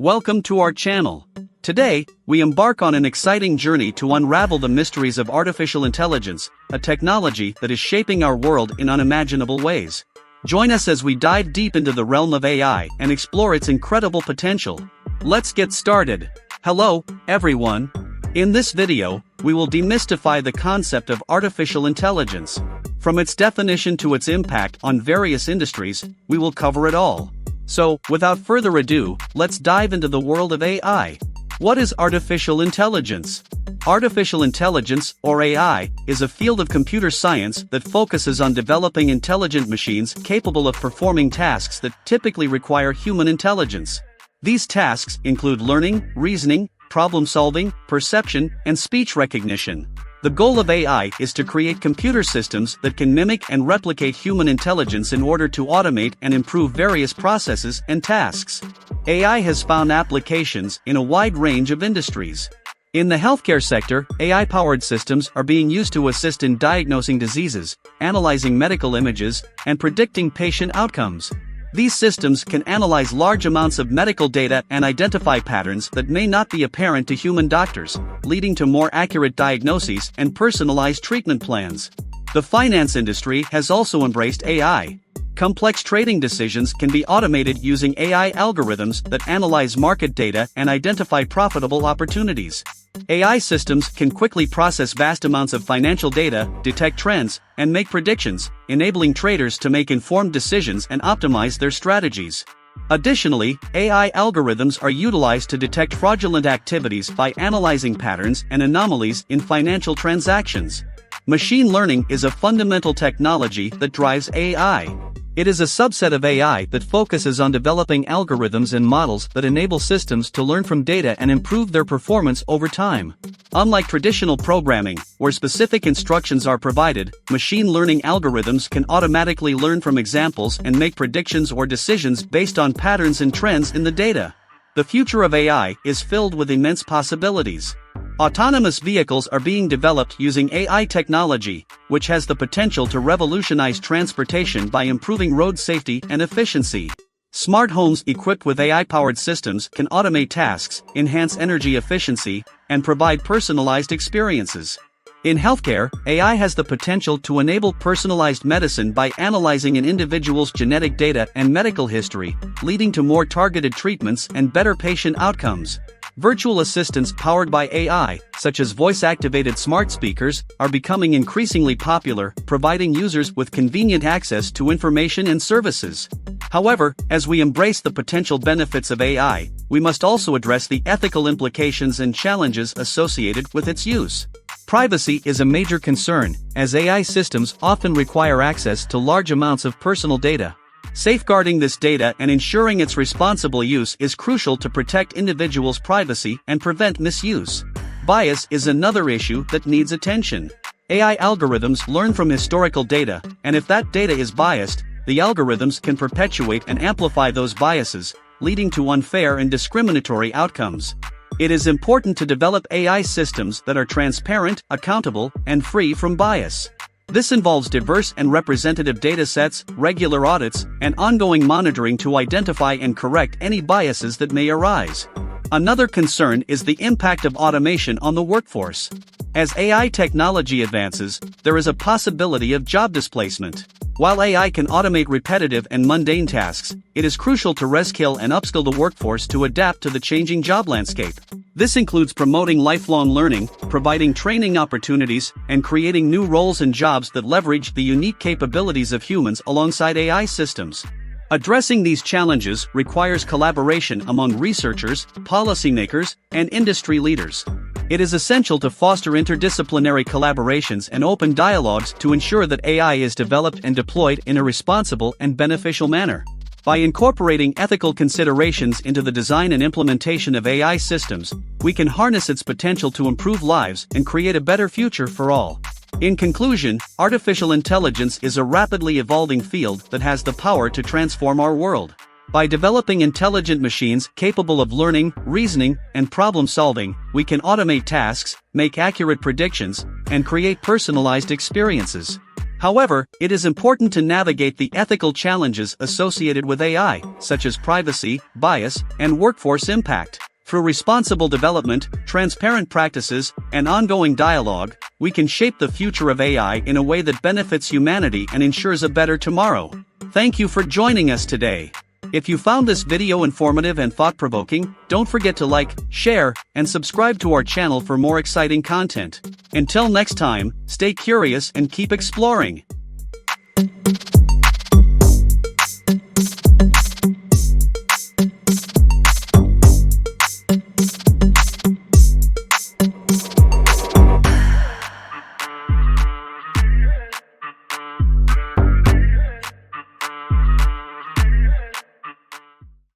Welcome to our channel. Today, we embark on an exciting journey to unravel the mysteries of artificial intelligence, a technology that is shaping our world in unimaginable ways. Join us as we dive deep into the realm of AI and explore its incredible potential. Let's get started. Hello, everyone. In this video, we will demystify the concept of artificial intelligence. From its definition to its impact on various industries, we will cover it all. So, without further ado, let's dive into the world of AI. What is artificial intelligence? Artificial intelligence, or AI, is a field of computer science that focuses on developing intelligent machines capable of performing tasks that typically require human intelligence. These tasks include learning, reasoning, problem-solving, perception, and speech recognition. The goal of AI is to create computer systems that can mimic and replicate human intelligence in order to automate and improve various processes and tasks. AI has found applications in a wide range of industries. In the healthcare sector, AI-powered systems are being used to assist in diagnosing diseases, analyzing medical images, and predicting patient outcomes. These systems can analyze large amounts of medical data and identify patterns that may not be apparent to human doctors, leading to more accurate diagnoses and personalized treatment plans. The finance industry has also embraced AI. Complex trading decisions can be automated using AI algorithms that analyze market data and identify profitable opportunities. AI systems can quickly process vast amounts of financial data, detect trends, and make predictions, enabling traders to make informed decisions and optimize their strategies. Additionally, AI algorithms are utilized to detect fraudulent activities by analyzing patterns and anomalies in financial transactions. Machine learning is a fundamental technology that drives AI. It is a subset of AI that focuses on developing algorithms and models that enable systems to learn from data and improve their performance over time. Unlike traditional programming, where specific instructions are provided, machine learning algorithms can automatically learn from examples and make predictions or decisions based on patterns and trends in the data. The future of AI is filled with immense possibilities. Autonomous vehicles are being developed using AI technology, which has the potential to revolutionize transportation by improving road safety and efficiency. Smart homes equipped with AI-powered systems can automate tasks, enhance energy efficiency, and provide personalized experiences. In healthcare, AI has the potential to enable personalized medicine by analyzing an individual's genetic data and medical history, leading to more targeted treatments and better patient outcomes. Virtual assistants powered by AI, such as voice-activated smart speakers, are becoming increasingly popular, providing users with convenient access to information and services. However, as we embrace the potential benefits of AI, we must also address the ethical implications and challenges associated with its use. Privacy is a major concern, as AI systems often require access to large amounts of personal data. Safeguarding this data and ensuring its responsible use is crucial to protect individuals' privacy and prevent misuse. Bias is another issue that needs attention. AI algorithms learn from historical data, and if that data is biased, the algorithms can perpetuate and amplify those biases, leading to unfair and discriminatory outcomes. It is important to develop AI systems that are transparent, accountable, and free from bias. This involves diverse and representative datasets, regular audits, and ongoing monitoring to identify and correct any biases that may arise. Another concern is the impact of automation on the workforce. As AI technology advances, there is a possibility of job displacement. While AI can automate repetitive and mundane tasks, it is crucial to reskill and upskill the workforce to adapt to the changing job landscape. This includes promoting lifelong learning, providing training opportunities, and creating new roles and jobs that leverage the unique capabilities of humans alongside AI systems. Addressing these challenges requires collaboration among researchers, policymakers, and industry leaders. It is essential to foster interdisciplinary collaborations and open dialogues to ensure that AI is developed and deployed in a responsible and beneficial manner. By incorporating ethical considerations into the design and implementation of AI systems, we can harness its potential to improve lives and create a better future for all. In conclusion, artificial intelligence is a rapidly evolving field that has the power to transform our world. By developing intelligent machines capable of learning, reasoning, and problem-solving, we can automate tasks, make accurate predictions, and create personalized experiences. However, it is important to navigate the ethical challenges associated with AI, such as privacy, bias, and workforce impact. Through responsible development, transparent practices, and ongoing dialogue, we can shape the future of AI in a way that benefits humanity and ensures a better tomorrow. Thank you for joining us today. If you found this video informative and thought-provoking, don't forget to like, share, and subscribe to our channel for more exciting content. Until next time, stay curious and keep exploring.